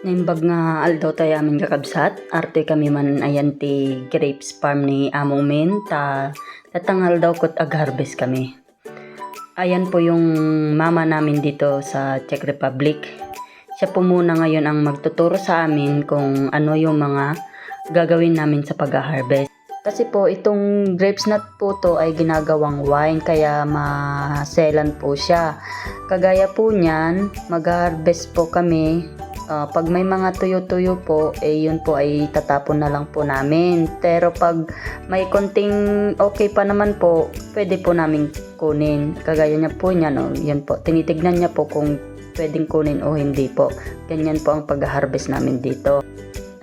Naimbag nga aldaw tayo amin kakabsat, arte kami man ayan ti grapes farm ni among min, tatangal daw kot ag-harvest kami. Ayan po yung mama namin dito sa Czech Republic. Siya po muna ngayon ang magtuturo sa amin kung ano yung mga gagawin namin sa pag-harvest. Kasi po itong grapes nut po to ay ginagawang wine kaya maselan po siya. Kagaya po niyan, mag-harvest po kami. Pag may mga tuyo-tuyo po, yun po ay tatapon na lang po namin. Pero pag may konting okay pa naman po, pwede po namin kunin. Kagaya niya po niya, no? Yan po, tinitignan niya po kung pwedeng kunin o hindi po. Ganyan po ang pag-harvest namin dito.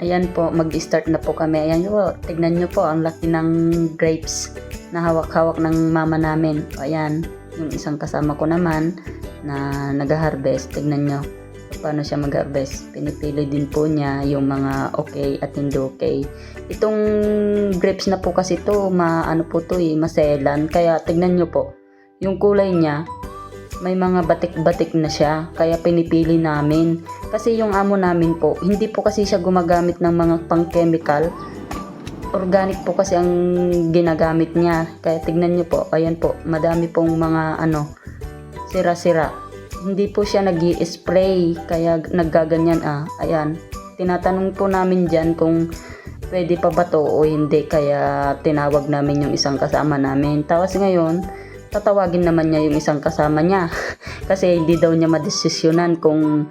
Ayan po, mag-start na po kami. Ayan po, tignan nyo po ang laki ng grapes na hawak-hawak ng mama namin. Ayan, yung isang kasama ko naman na nag-harvest. Tignan nyo paano siya mag-harvest. Pinipili din po niya yung mga okay at hindi okay. Itong grapes na po kasi to, ano po to maselan. Kaya tignan nyo po, yung kulay niya, may mga batik-batik na siya. Kaya pinipili namin. Kasi yung amo namin po, hindi po kasi siya gumagamit ng mga pang-chemical. Organic po kasi ang ginagamit niya. Kaya tignan nyo po, ayan po, madami pong mga sira-sira. Hindi po siya nag-i-spray, kaya naggaganyan ayan. Tinatanong po namin dyan kung pwede pa ba to o hindi, kaya tinawag namin yung isang kasama namin. Tapos ngayon, tatawagin naman niya yung isang kasama niya. Kasi hindi daw niya madesisyonan kung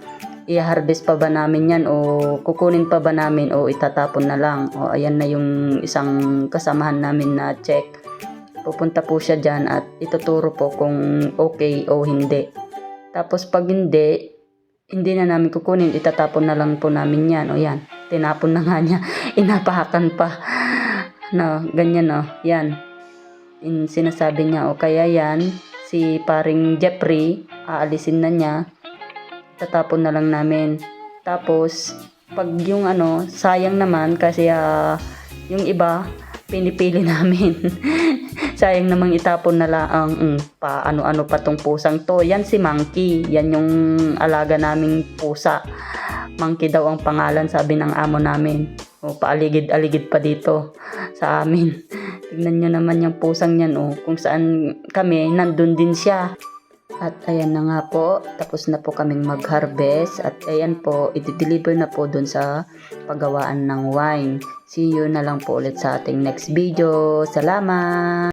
i-harvest pa ba namin yan o kukunin pa ba namin o itatapon na lang. O ayan na yung isang kasamahan namin na check. Pupunta po siya dyan at ituturo po kung okay o hindi. Tapos pag hindi na namin kukunin, itatapon na lang po namin yan. O yan, tinapon na nga niya, inapahakan pa. No, ganyan yan. Sinasabi niya, o kaya yan, si paring Jeffrey, aalisin na niya, tatapon na lang namin. Tapos, pag yung sayang naman kasi yung iba, pinipili namin. Sayang namang itapon na lang ano pa tong pusang to. Yan si Monkey. Yan yung alaga naming pusa. Monkey daw ang pangalan, sabi ng amo namin. O paaligid-aligid pa dito sa amin. Tignan nyo naman yung pusang yan. Kung saan kami, nandun din siya. At ayan na nga po, tapos na po kaming mag-harvest. At ayan po, i-deliver na po dun sa paggawaan ng wine. See you na lang po ulit sa ating next video. Salamat!